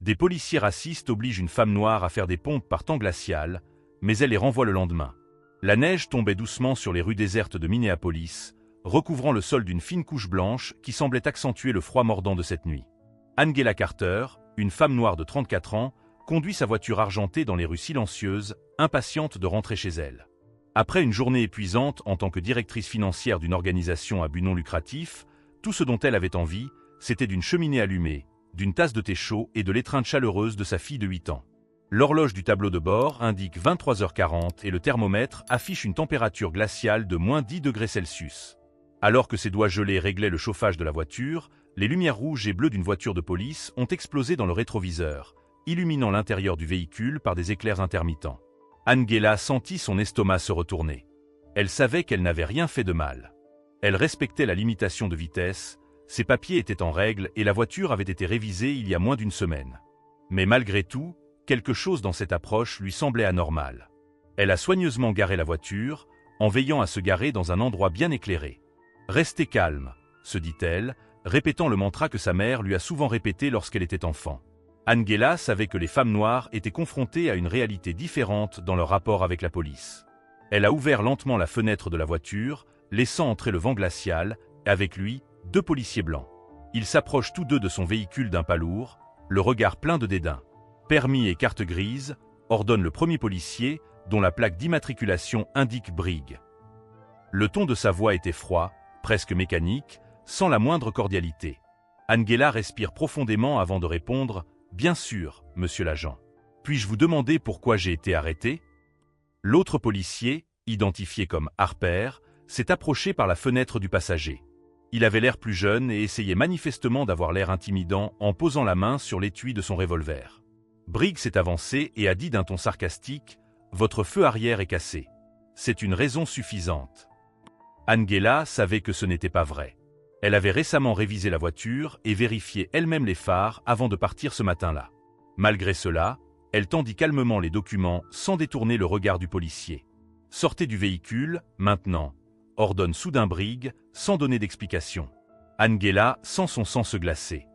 Des policiers racistes obligent une femme noire à faire des pompes par temps glacial, mais elle les renvoie le lendemain. La neige tombait doucement sur les rues désertes de Minneapolis, recouvrant le sol d'une fine couche blanche qui semblait accentuer le froid mordant de cette nuit. Angela Carter, une femme noire de 34 ans, conduit sa voiture argentée dans les rues silencieuses, impatiente de rentrer chez elle. Après une journée épuisante en tant que directrice financière d'une organisation à but non lucratif, tout ce dont elle avait envie, c'était d'une cheminée allumée, d'une tasse de thé chaud et de l'étreinte chaleureuse de sa fille de 8 ans. L'horloge du tableau de bord indique 23h40 et le thermomètre affiche une température glaciale de moins 10 degrés Celsius. Alors que ses doigts gelés réglaient le chauffage de la voiture, les lumières rouges et bleues d'une voiture de police ont explosé dans le rétroviseur, illuminant l'intérieur du véhicule par des éclairs intermittents. Angela sentit son estomac se retourner. Elle savait qu'elle n'avait rien fait de mal. Elle respectait la limitation de vitesse, ses papiers étaient en règle et la voiture avait été révisée il y a moins d'une semaine. Mais malgré tout, quelque chose dans cette approche lui semblait anormal. Elle a soigneusement garé la voiture, en veillant à se garer dans un endroit bien éclairé. « Restez calme », se dit-elle, répétant le mantra que sa mère lui a souvent répété lorsqu'elle était enfant. Angela savait que les femmes noires étaient confrontées à une réalité différente dans leur rapport avec la police. Elle a ouvert lentement la fenêtre de la voiture, laissant entrer le vent glacial, et avec lui, 2 policiers blancs. Ils s'approchent tous deux de son véhicule d'un pas lourd, le regard plein de dédain. « Permis et carte grise », ordonne le premier policier, dont la plaque d'immatriculation indique Briggs. Le ton de sa voix était froid, presque mécanique, sans la moindre cordialité. Angela respire profondément avant de répondre « Bien sûr, monsieur l'agent. Puis-je vous demander pourquoi j'ai été arrêté ?» L'autre policier, identifié comme Harper, s'est approché par la fenêtre du passager. Il avait l'air plus jeune et essayait manifestement d'avoir l'air intimidant en posant la main sur l'étui de son revolver. Briggs s'est avancé et a dit d'un ton sarcastique « Votre feu arrière est cassé. C'est une raison suffisante. » Angela savait que ce n'était pas vrai. Elle avait récemment révisé la voiture et vérifié elle-même les phares avant de partir ce matin-là. Malgré cela, elle tendit calmement les documents sans détourner le regard du policier. « Sortez du véhicule, maintenant », ordonne soudain Briggs, sans donner d'explication. Angela sent son sang se glacer.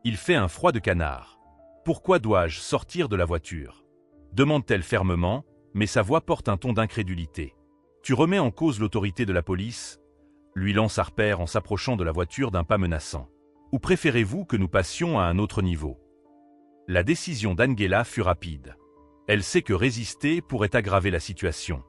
Il fait un froid de canard. « Pourquoi dois-je sortir de la voiture ?» demande-t-elle fermement, mais sa voix porte un ton d'incrédulité. « Tu remets en cause l'autorité de la police ?» lui lance Harper en s'approchant de la voiture d'un pas menaçant. « Ou préférez-vous que nous passions à un autre niveau ?» La décision d'Angela fut rapide. Elle sait que résister pourrait aggraver la situation.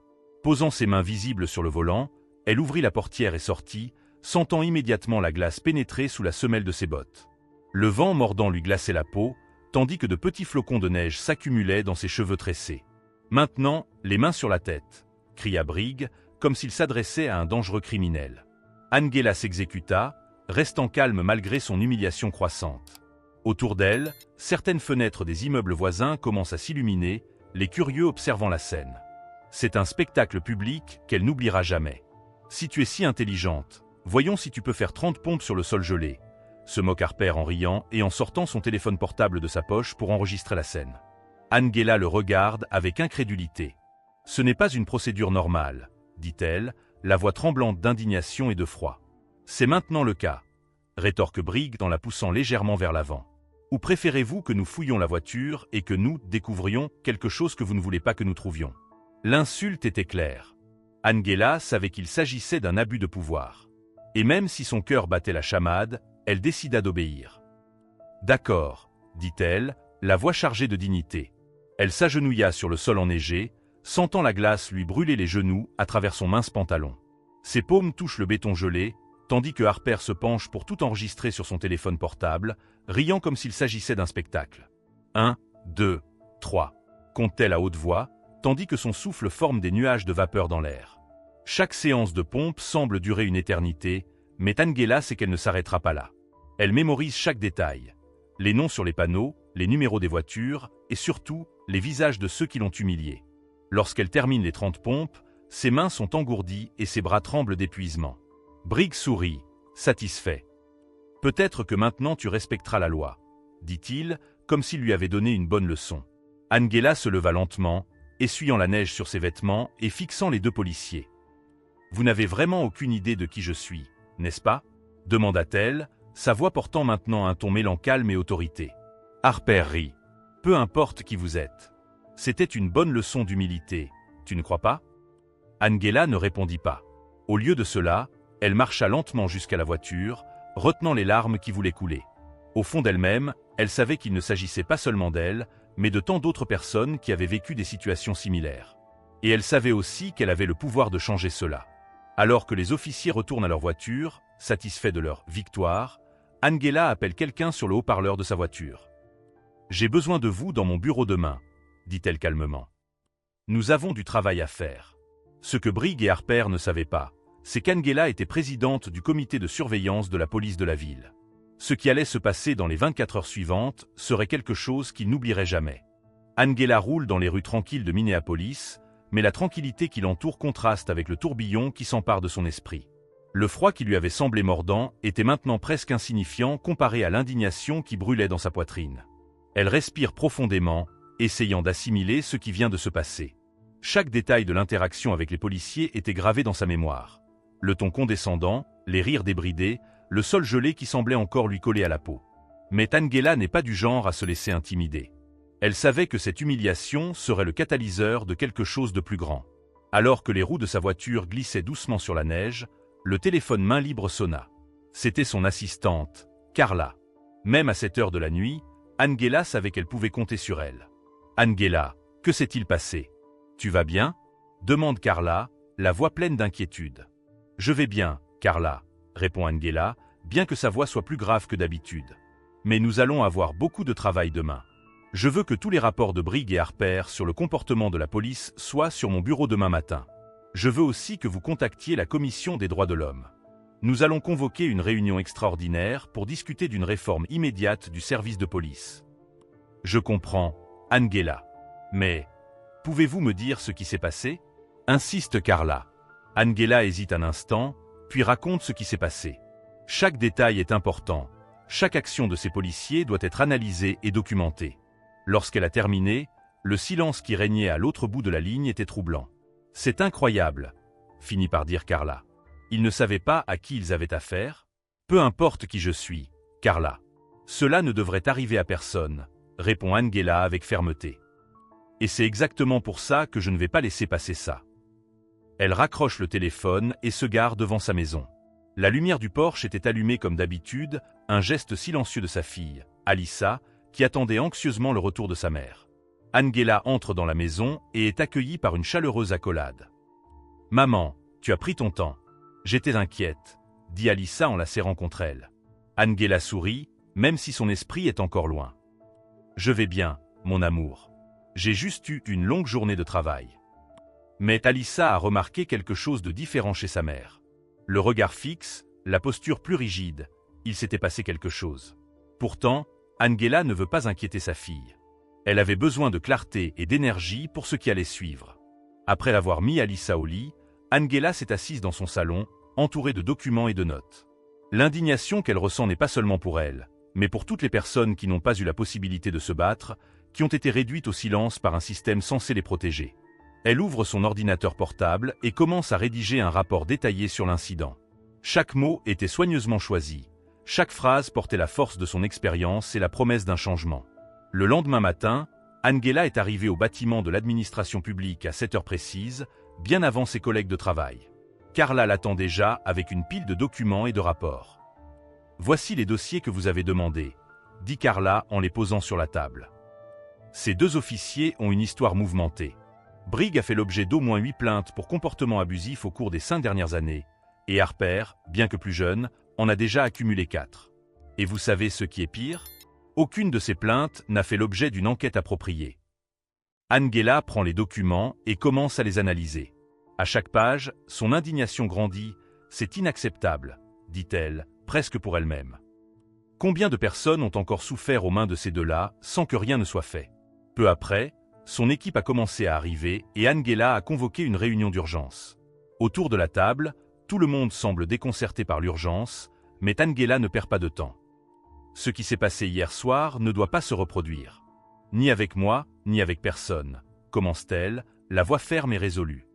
Posant ses mains visibles sur le volant, elle ouvrit la portière et sortit, sentant immédiatement la glace pénétrer sous la semelle de ses bottes. Le vent mordant lui glaçait la peau, tandis que de petits flocons de neige s'accumulaient dans ses cheveux tressés. « Maintenant, les mains sur la tête !» cria Briggs, comme s'il s'adressait à un dangereux criminel. Angela s'exécuta, restant calme malgré son humiliation croissante. Autour d'elle, certaines fenêtres des immeubles voisins commencent à s'illuminer, les curieux observant la scène. C'est un spectacle public qu'elle n'oubliera jamais. « Si tu es si intelligente, voyons si tu peux faire 30 pompes sur le sol gelé », se moque Harper en riant et en sortant son téléphone portable de sa poche pour enregistrer la scène. Angela le regarde avec incrédulité. « Ce n'est pas une procédure normale, » dit-elle, la voix tremblante d'indignation et de froid. « C'est maintenant le cas, » rétorque Briggs en la poussant légèrement vers l'avant. « Ou préférez-vous que nous fouillions la voiture et que nous découvrions quelque chose que vous ne voulez pas que nous trouvions ?» L'insulte était claire. Angela savait qu'il s'agissait d'un abus de pouvoir. Et même si son cœur battait la chamade, elle décida d'obéir. « D'accord, » dit-elle, la voix chargée de dignité. Elle s'agenouilla sur le sol enneigé, sentant la glace lui brûler les genoux à travers son mince pantalon. Ses paumes touchent le béton gelé, tandis que Harper se penche pour tout enregistrer sur son téléphone portable, riant comme s'il s'agissait d'un spectacle. « 1, 2, 3 » compte-t-elle à haute voix, tandis que son souffle forme des nuages de vapeur dans l'air. Chaque séance de pompe semble durer une éternité, mais Angela sait qu'elle ne s'arrêtera pas là. Elle mémorise chaque détail. Les noms sur les panneaux, les numéros des voitures, et surtout, les visages de ceux qui l'ont humiliée. Lorsqu'elle termine les 30 pompes, ses mains sont engourdies et ses bras tremblent d'épuisement. Briggs sourit, satisfait. « Peut-être que maintenant tu respecteras la loi, » dit-il, comme s'il lui avait donné une bonne leçon. Angela se leva lentement, essuyant la neige sur ses vêtements et fixant les 2 policiers. « Vous n'avez vraiment aucune idée de qui je suis, n'est-ce pas ?» demanda-t-elle, sa voix portant maintenant un ton mêlant calme et autorité. Harper rit. Peu importe qui vous êtes. C'était une bonne leçon d'humilité, tu ne crois pas? Angela ne répondit pas. Au lieu de cela, elle marcha lentement jusqu'à la voiture, retenant les larmes qui voulaient couler. Au fond d'elle-même, elle savait qu'il ne s'agissait pas seulement d'elle, mais de tant d'autres personnes qui avaient vécu des situations similaires. Et elle savait aussi qu'elle avait le pouvoir de changer cela. Alors que les officiers retournent à leur voiture, satisfaits de leur victoire, Angela appelle quelqu'un sur le haut-parleur de sa voiture. « J'ai besoin de vous dans mon bureau demain, » dit-elle calmement. « Nous avons du travail à faire. » Ce que Brigg et Harper ne savaient pas, c'est qu'Angela était présidente du comité de surveillance de la police de la ville. Ce qui allait se passer dans les 24 heures suivantes serait quelque chose qu'ils n'oublieraient jamais. Angela roule dans les rues tranquilles de Minneapolis, mais la tranquillité qui l'entoure contraste avec le tourbillon qui s'empare de son esprit. Le froid qui lui avait semblé mordant était maintenant presque insignifiant comparé à l'indignation qui brûlait dans sa poitrine. Elle respire profondément, essayant d'assimiler ce qui vient de se passer. Chaque détail de l'interaction avec les policiers était gravé dans sa mémoire. Le ton condescendant, les rires débridés, le sol gelé qui semblait encore lui coller à la peau. Mais Angela n'est pas du genre à se laisser intimider. Elle savait que cette humiliation serait le catalyseur de quelque chose de plus grand. Alors que les roues de sa voiture glissaient doucement sur la neige, le téléphone main libre sonna. C'était son assistante, Carla. Même à cette heure de la nuit, Angela savait qu'elle pouvait compter sur elle. « Angela, que s'est-il passé? Tu vas bien ?» demande Carla, la voix pleine d'inquiétude. « Je vais bien, Carla », répond Angela, bien que sa voix soit plus grave que d'habitude. « Mais nous allons avoir beaucoup de travail demain. Je veux que tous les rapports de Brigg et Harper sur le comportement de la police soient sur mon bureau demain matin. Je veux aussi que vous contactiez la Commission des droits de l'homme. Nous allons convoquer une réunion extraordinaire pour discuter d'une réforme immédiate du service de police. » Je comprends, Angela. Mais, pouvez-vous me dire ce qui s'est passé? Insiste Carla. Angela hésite un instant, puis raconte ce qui s'est passé. Chaque détail est important. Chaque action de ces policiers doit être analysée et documentée. Lorsqu'elle a terminé, le silence qui régnait à l'autre bout de la ligne était troublant. « C'est incroyable », finit par dire Carla. Ils ne savaient pas à qui ils avaient affaire? Peu importe qui je suis, Carla. Cela ne devrait arriver à personne, répond Angela avec fermeté. Et c'est exactement pour ça que je ne vais pas laisser passer ça. Elle raccroche le téléphone et se gare devant sa maison. La lumière du porche était allumée comme d'habitude, un geste silencieux de sa fille, Alyssa, qui attendait anxieusement le retour de sa mère. Angela entre dans la maison et est accueillie par une chaleureuse accolade. « Maman, tu as pris ton temps. J'étais inquiète, » dit Alyssa en la serrant contre elle. Angela sourit, même si son esprit est encore loin. « Je vais bien, mon amour. J'ai juste eu une longue journée de travail. » Mais Alyssa a remarqué quelque chose de différent chez sa mère. Le regard fixe, la posture plus rigide, il s'était passé quelque chose. Pourtant, Angela ne veut pas inquiéter sa fille. Elle avait besoin de clarté et d'énergie pour ce qui allait suivre. Après l'avoir mis Alyssa au lit, Angela s'est assise dans son salon, entourée de documents et de notes. L'indignation qu'elle ressent n'est pas seulement pour elle, mais pour toutes les personnes qui n'ont pas eu la possibilité de se battre, qui ont été réduites au silence par un système censé les protéger. Elle ouvre son ordinateur portable et commence à rédiger un rapport détaillé sur l'incident. Chaque mot était soigneusement choisi. Chaque phrase portait la force de son expérience et la promesse d'un changement. Le lendemain matin, Angela est arrivée au bâtiment de l'administration publique à 7 heures précises, bien avant ses collègues de travail. Carla l'attend déjà avec une pile de documents et de rapports. « Voici les dossiers que vous avez demandés », dit Carla en les posant sur la table. Ces deux officiers ont une histoire mouvementée. Brigg a fait l'objet d'au moins 8 plaintes pour comportement abusif au cours des 5 dernières années, et Harper, bien que plus jeune, en a déjà accumulé 4. Et vous savez ce qui est pire? Aucune de ces plaintes n'a fait l'objet d'une enquête appropriée. Angela prend les documents et commence à les analyser. À chaque page, son indignation grandit. « C'est inacceptable », dit-elle, presque pour elle-même. Combien de personnes ont encore souffert aux mains de ces deux-là sans que rien ne soit fait? Peu après, son équipe a commencé à arriver et Angela a convoqué une réunion d'urgence. Autour de la table, tout le monde semble déconcerté par l'urgence, mais Angela ne perd pas de temps. Ce qui s'est passé hier soir ne doit pas se reproduire. Ni avec moi, ni avec personne, commence-t-elle, la voix ferme et résolue.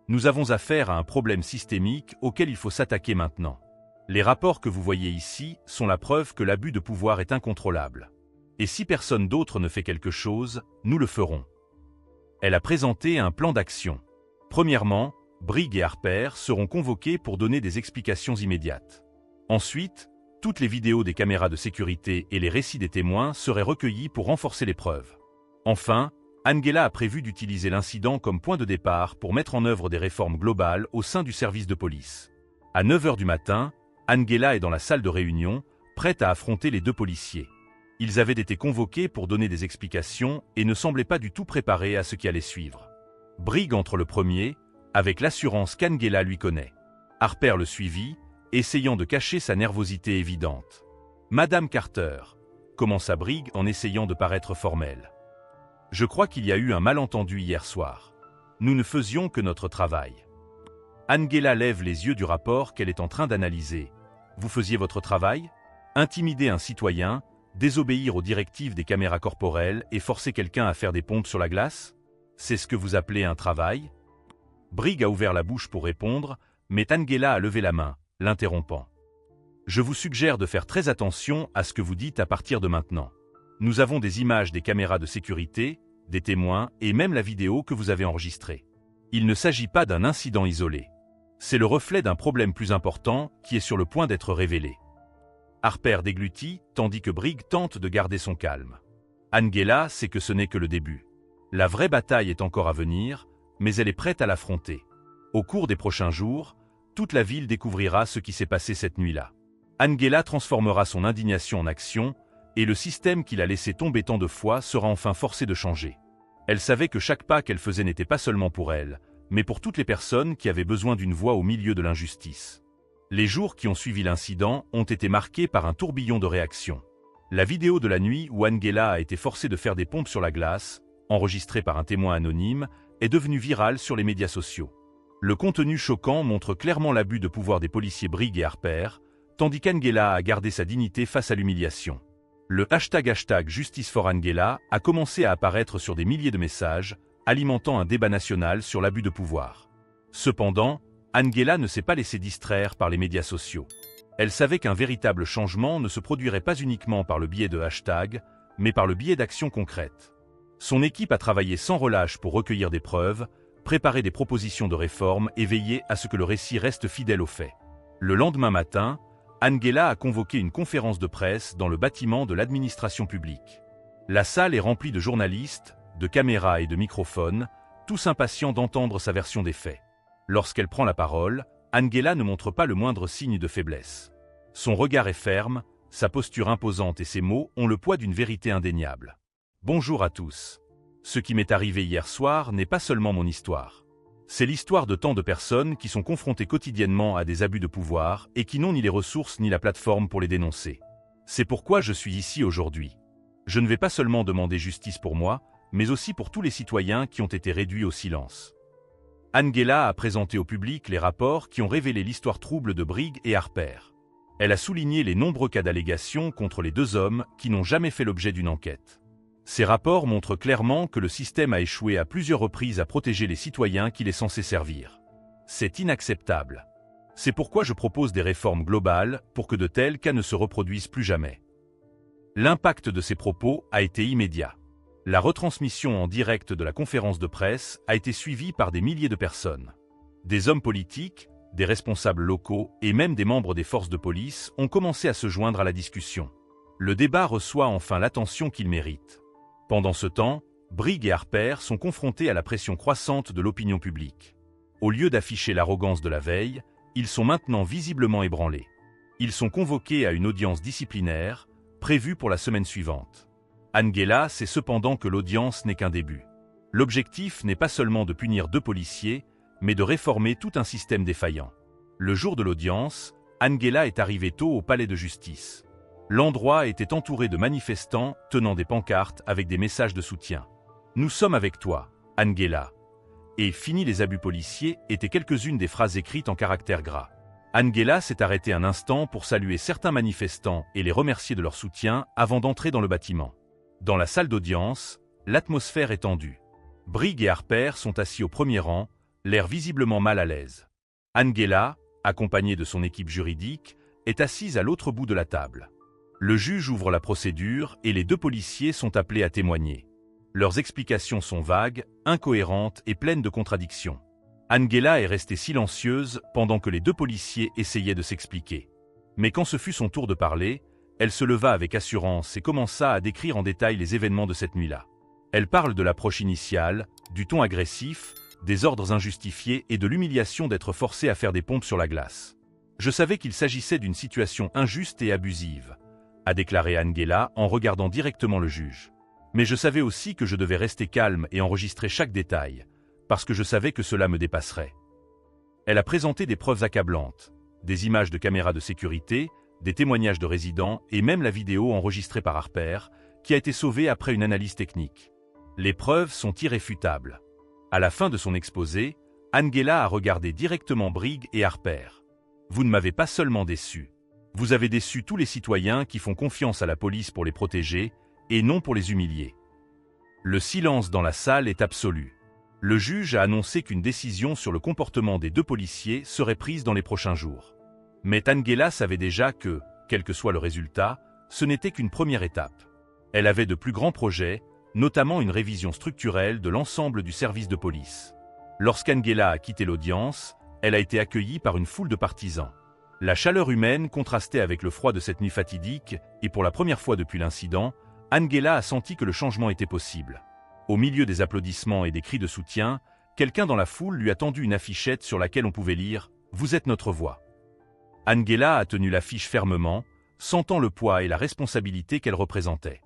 Nous avons affaire à un problème systémique auquel il faut s'attaquer maintenant. Les rapports que vous voyez ici sont la preuve que l'abus de pouvoir est incontrôlable. Et si personne d'autre ne fait quelque chose, nous le ferons. Elle a présenté un plan d'action. Premièrement, Briggs et Harper seront convoqués pour donner des explications immédiates. Ensuite, toutes les vidéos des caméras de sécurité et les récits des témoins seraient recueillis pour renforcer les preuves. Enfin, Angela a prévu d'utiliser l'incident comme point de départ pour mettre en œuvre des réformes globales au sein du service de police. À 9 h du matin, Angela est dans la salle de réunion, prête à affronter les deux policiers. Ils avaient été convoqués pour donner des explications et ne semblaient pas du tout préparés à ce qui allait suivre. Briggs entre le premier, avec l'assurance qu'Angela lui connaît. Harper le suivit, essayant de cacher sa nervosité évidente. « Madame Carter », commença Briggs en essayant de paraître formel. « Je crois qu'il y a eu un malentendu hier soir. Nous ne faisions que notre travail. » Angela lève les yeux du rapport qu'elle est en train d'analyser. « Vous faisiez votre travail ? Intimider un citoyen, désobéir aux directives des caméras corporelles et forcer quelqu'un à faire des pompes sur la glace ? C'est ce que vous appelez un travail ?» Briggs a ouvert la bouche pour répondre, mais Angela a levé la main, l'interrompant. « Je vous suggère de faire très attention à ce que vous dites à partir de maintenant. Nous avons des images des caméras de sécurité, des témoins et même la vidéo que vous avez enregistrée. Il ne s'agit pas d'un incident isolé. C'est le reflet d'un problème plus important qui est sur le point d'être révélé. » Harper déglutit, tandis que Briggs tente de garder son calme. Angela sait que ce n'est que le début. La vraie bataille est encore à venir, mais elle est prête à l'affronter. Au cours des prochains jours, toute la ville découvrira ce qui s'est passé cette nuit-là. Angela transformera son indignation en action, et le système qui l'a laissé tomber tant de fois sera enfin forcé de changer. Elle savait que chaque pas qu'elle faisait n'était pas seulement pour elle, mais pour toutes les personnes qui avaient besoin d'une voix au milieu de l'injustice. Les jours qui ont suivi l'incident ont été marqués par un tourbillon de réactions. La vidéo de la nuit où Angela a été forcée de faire des pompes sur la glace, enregistrée par un témoin anonyme, est devenue virale sur les médias sociaux. Le contenu choquant montre clairement l'abus de pouvoir des policiers Briggs et Harper, tandis qu'Angela a gardé sa dignité face à l'humiliation. Le hashtag Justice for Angela a commencé à apparaître sur des milliers de messages, alimentant un débat national sur l'abus de pouvoir. Cependant, Angela ne s'est pas laissée distraire par les médias sociaux. Elle savait qu'un véritable changement ne se produirait pas uniquement par le biais de hashtags, mais par le biais d'actions concrètes. Son équipe a travaillé sans relâche pour recueillir des preuves, préparer des propositions de réforme et veiller à ce que le récit reste fidèle aux faits. Le lendemain matin, Angela a convoqué une conférence de presse dans le bâtiment de l'administration publique. La salle est remplie de journalistes, de caméras et de microphones, tous impatients d'entendre sa version des faits. Lorsqu'elle prend la parole, Angela ne montre pas le moindre signe de faiblesse. Son regard est ferme, sa posture imposante et ses mots ont le poids d'une vérité indéniable. Bonjour à tous. Ce qui m'est arrivé hier soir n'est pas seulement mon histoire. C'est l'histoire de tant de personnes qui sont confrontées quotidiennement à des abus de pouvoir et qui n'ont ni les ressources ni la plateforme pour les dénoncer. C'est pourquoi je suis ici aujourd'hui. Je ne vais pas seulement demander justice pour moi, mais aussi pour tous les citoyens qui ont été réduits au silence. Angela a présenté au public les rapports qui ont révélé l'histoire trouble de Briggs et Harper. Elle a souligné les nombreux cas d'allégations contre les deux hommes qui n'ont jamais fait l'objet d'une enquête. Ces rapports montrent clairement que le système a échoué à plusieurs reprises à protéger les citoyens qu'il est censé servir. C'est inacceptable. C'est pourquoi je propose des réformes globales pour que de tels cas ne se reproduisent plus jamais. L'impact de ces propos a été immédiat. La retransmission en direct de la conférence de presse a été suivie par des milliers de personnes. Des hommes politiques, des responsables locaux et même des membres des forces de police ont commencé à se joindre à la discussion. Le débat reçoit enfin l'attention qu'il mérite. Pendant ce temps, Briggs et Harper sont confrontés à la pression croissante de l'opinion publique. Au lieu d'afficher l'arrogance de la veille, ils sont maintenant visiblement ébranlés. Ils sont convoqués à une audience disciplinaire, prévue pour la semaine suivante. Angela sait cependant que l'audience n'est qu'un début. L'objectif n'est pas seulement de punir deux policiers, mais de réformer tout un système défaillant. Le jour de l'audience, Angela est arrivée tôt au palais de justice. L'endroit était entouré de manifestants tenant des pancartes avec des messages de soutien. « Nous sommes avec toi, Angela » et « Fini les abus policiers » étaient quelques-unes des phrases écrites en caractères gras. Angela s'est arrêtée un instant pour saluer certains manifestants et les remercier de leur soutien avant d'entrer dans le bâtiment. Dans la salle d'audience, l'atmosphère est tendue. Briggs et Harper sont assis au premier rang, l'air visiblement mal à l'aise. Angela, accompagnée de son équipe juridique, est assise à l'autre bout de la table. Le juge ouvre la procédure et les deux policiers sont appelés à témoigner. Leurs explications sont vagues, incohérentes et pleines de contradictions. Angela est restée silencieuse pendant que les deux policiers essayaient de s'expliquer. Mais quand ce fut son tour de parler, elle se leva avec assurance et commença à décrire en détail les événements de cette nuit-là. Elle parle de l'approche initiale, du ton agressif, des ordres injustifiés et de l'humiliation d'être forcée à faire des pompes sur la glace. « Je savais qu'il s'agissait d'une situation injuste et abusive », a déclaré Angela en regardant directement le juge. « Mais je savais aussi que je devais rester calme et enregistrer chaque détail, parce que je savais que cela me dépasserait. » Elle a présenté des preuves accablantes, des images de caméras de sécurité, des témoignages de résidents et même la vidéo enregistrée par Harper, qui a été sauvée après une analyse technique. Les preuves sont irréfutables. À la fin de son exposé, Angela a regardé directement Briggs et Harper. « Vous ne m'avez pas seulement déçu. Vous avez déçu tous les citoyens qui font confiance à la police pour les protéger et non pour les humilier. » Le silence dans la salle est absolu. Le juge a annoncé qu'une décision sur le comportement des deux policiers serait prise dans les prochains jours. Mais Angela savait déjà que, quel que soit le résultat, ce n'était qu'une première étape. Elle avait de plus grands projets, notamment une révision structurelle de l'ensemble du service de police. Lorsqu'Angela a quitté l'audience, elle a été accueillie par une foule de partisans. La chaleur humaine contrastait avec le froid de cette nuit fatidique, et pour la première fois depuis l'incident, Angela a senti que le changement était possible. Au milieu des applaudissements et des cris de soutien, quelqu'un dans la foule lui a tendu une affichette sur laquelle on pouvait lire « Vous êtes notre voix ». Angela a tenu l'affiche fermement, sentant le poids et la responsabilité qu'elle représentait.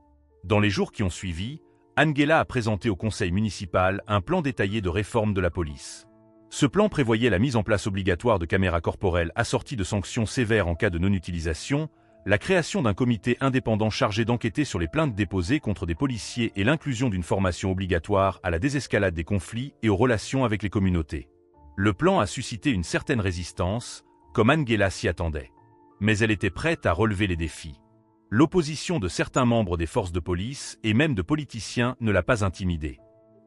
Dans les jours qui ont suivi, Angela a présenté au conseil municipal un plan détaillé de réforme de la police. Ce plan prévoyait la mise en place obligatoire de caméras corporelles assorties de sanctions sévères en cas de non-utilisation, la création d'un comité indépendant chargé d'enquêter sur les plaintes déposées contre des policiers et l'inclusion d'une formation obligatoire à la désescalade des conflits et aux relations avec les communautés. Le plan a suscité une certaine résistance, comme Angela s'y attendait. Mais elle était prête à relever les défis. L'opposition de certains membres des forces de police et même de politiciens ne l'a pas intimidée.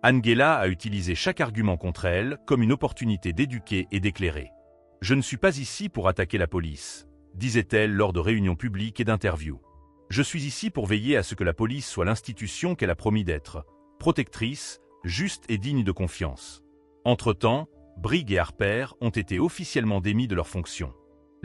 Angela a utilisé chaque argument contre elle comme une opportunité d'éduquer et d'éclairer. « Je ne suis pas ici pour attaquer la police », disait-elle lors de réunions publiques et d'interviews. « Je suis ici pour veiller à ce que la police soit l'institution qu'elle a promis d'être, protectrice, juste et digne de confiance. » Entre-temps, Briggs et Harper ont été officiellement démis de leurs fonctions.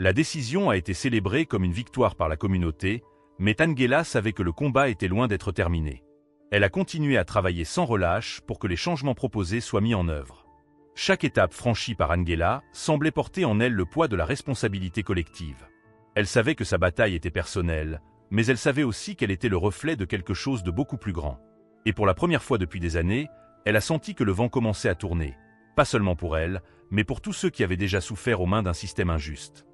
La décision a été célébrée comme une victoire par la communauté, mais Angela savait que le combat était loin d'être terminé. Elle a continué à travailler sans relâche pour que les changements proposés soient mis en œuvre. Chaque étape franchie par Angela semblait porter en elle le poids de la responsabilité collective. Elle savait que sa bataille était personnelle, mais elle savait aussi qu'elle était le reflet de quelque chose de beaucoup plus grand. Et pour la première fois depuis des années, elle a senti que le vent commençait à tourner, pas seulement pour elle, mais pour tous ceux qui avaient déjà souffert aux mains d'un système injuste.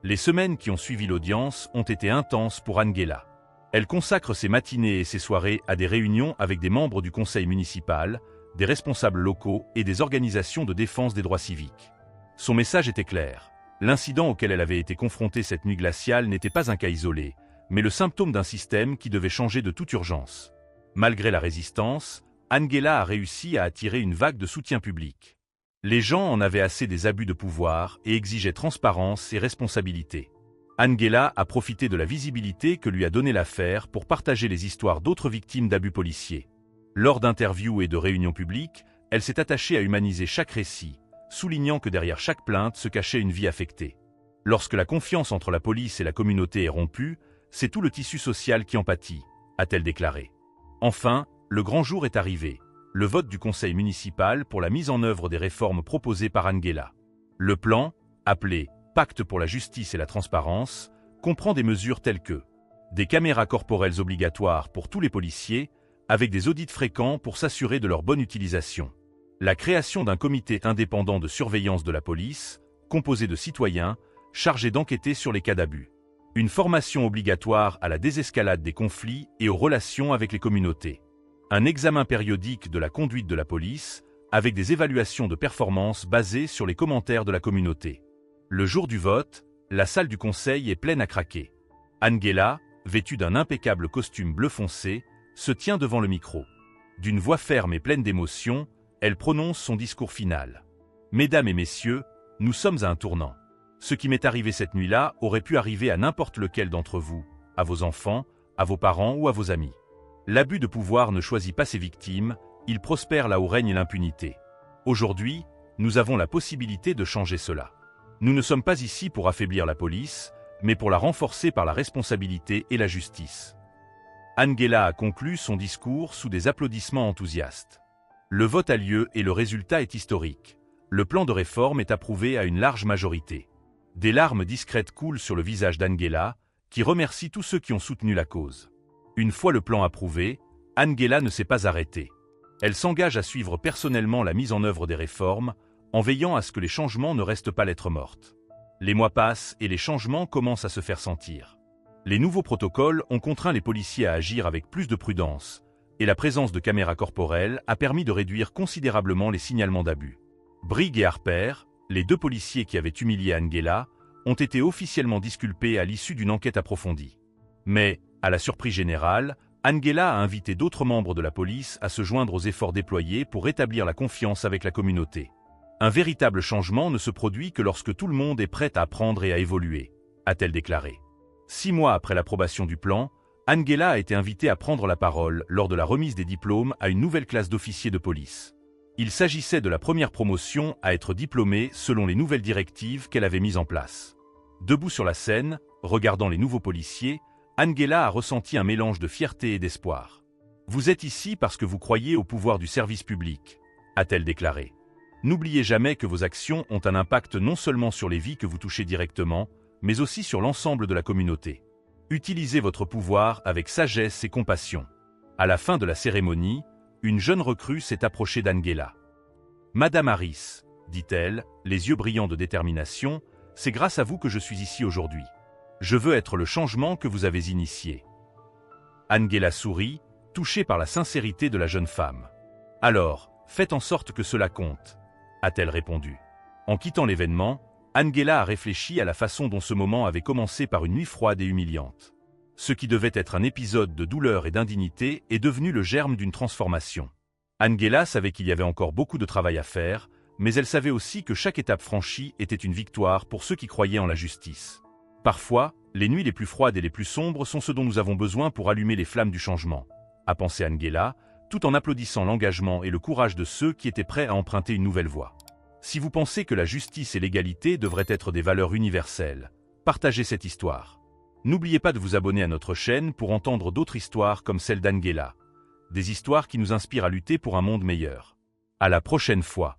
Les semaines qui ont suivi l'audience ont été intenses pour Angela. Elle consacre ses matinées et ses soirées à des réunions avec des membres du conseil municipal, des responsables locaux et des organisations de défense des droits civiques. Son message était clair. L'incident auquel elle avait été confrontée cette nuit glaciale n'était pas un cas isolé, mais le symptôme d'un système qui devait changer de toute urgence. Malgré la résistance, Angela a réussi à attirer une vague de soutien public. Les gens en avaient assez des abus de pouvoir et exigeaient transparence et responsabilité. Angela a profité de la visibilité que lui a donnée l'affaire pour partager les histoires d'autres victimes d'abus policiers. Lors d'interviews et de réunions publiques, elle s'est attachée à humaniser chaque récit, soulignant que derrière chaque plainte se cachait une vie affectée. Lorsque la confiance entre la police et la communauté est rompue, c'est tout le tissu social qui en pâtit, a-t-elle déclaré. Enfin, le grand jour est arrivé, le vote du conseil municipal pour la mise en œuvre des réformes proposées par Angela. Le plan, appelé « Pacte pour la justice et la transparence », comprend des mesures telles que des caméras corporelles obligatoires pour tous les policiers, avec des audits fréquents pour s'assurer de leur bonne utilisation. La création d'un comité indépendant de surveillance de la police, composé de citoyens, chargé d'enquêter sur les cas d'abus. Une formation obligatoire à la désescalade des conflits et aux relations avec les communautés. Un examen périodique de la conduite de la police, avec des évaluations de performance basées sur les commentaires de la communauté. Le jour du vote, la salle du conseil est pleine à craquer. Angela, vêtue d'un impeccable costume bleu foncé, se tient devant le micro. D'une voix ferme et pleine d'émotion, elle prononce son discours final. « Mesdames et messieurs, nous sommes à un tournant. Ce qui m'est arrivé cette nuit-là aurait pu arriver à n'importe lequel d'entre vous, à vos enfants, à vos parents ou à vos amis. L'abus de pouvoir ne choisit pas ses victimes, il prospère là où règne l'impunité. Aujourd'hui, nous avons la possibilité de changer cela. Nous ne sommes pas ici pour affaiblir la police, mais pour la renforcer par la responsabilité et la justice. Angela a conclu son discours sous des applaudissements enthousiastes. Le vote a lieu et le résultat est historique. Le plan de réforme est approuvé à une large majorité. Des larmes discrètes coulent sur le visage d'Angela, qui remercie tous ceux qui ont soutenu la cause. Une fois le plan approuvé, Angela ne s'est pas arrêtée. Elle s'engage à suivre personnellement la mise en œuvre des réformes, en veillant à ce que les changements ne restent pas lettre morte. Les mois passent et les changements commencent à se faire sentir. Les nouveaux protocoles ont contraint les policiers à agir avec plus de prudence, et la présence de caméras corporelles a permis de réduire considérablement les signalements d'abus. Briggs et Harper, les deux policiers qui avaient humilié Angela, ont été officiellement disculpés à l'issue d'une enquête approfondie. Mais, à la surprise générale, Angela a invité d'autres membres de la police à se joindre aux efforts déployés pour rétablir la confiance avec la communauté. Un véritable changement ne se produit que lorsque tout le monde est prêt à apprendre et à évoluer, a-t-elle déclaré. 6 mois après l'approbation du plan, Angela a été invitée à prendre la parole lors de la remise des diplômes à une nouvelle classe d'officiers de police. Il s'agissait de la première promotion à être diplômée selon les nouvelles directives qu'elle avait mises en place. Debout sur la scène, regardant les nouveaux policiers, Angela a ressenti un mélange de fierté et d'espoir. « Vous êtes ici parce que vous croyez au pouvoir du service public », a-t-elle déclaré. N'oubliez jamais que vos actions ont un impact non seulement sur les vies que vous touchez directement, mais aussi sur l'ensemble de la communauté. Utilisez votre pouvoir avec sagesse et compassion. À la fin de la cérémonie, une jeune recrue s'est approchée d'Angela. « Madame Harris, dit-elle, les yeux brillants de détermination, c'est grâce à vous que je suis ici aujourd'hui. Je veux être le changement que vous avez initié. » Angela sourit, touchée par la sincérité de la jeune femme. « Alors, faites en sorte que cela compte, » a-t-elle répondu. En quittant l'événement, Angela a réfléchi à la façon dont ce moment avait commencé par une nuit froide et humiliante. Ce qui devait être un épisode de douleur et d'indignité est devenu le germe d'une transformation. Angela savait qu'il y avait encore beaucoup de travail à faire, mais elle savait aussi que chaque étape franchie était une victoire pour ceux qui croyaient en la justice. Parfois, les nuits les plus froides et les plus sombres sont ce dont nous avons besoin pour allumer les flammes du changement, a pensé Angela, tout en applaudissant l'engagement et le courage de ceux qui étaient prêts à emprunter une nouvelle voie. Si vous pensez que la justice et l'égalité devraient être des valeurs universelles, partagez cette histoire. N'oubliez pas de vous abonner à notre chaîne pour entendre d'autres histoires comme celle d'Angela. Des histoires qui nous inspirent à lutter pour un monde meilleur. À la prochaine fois.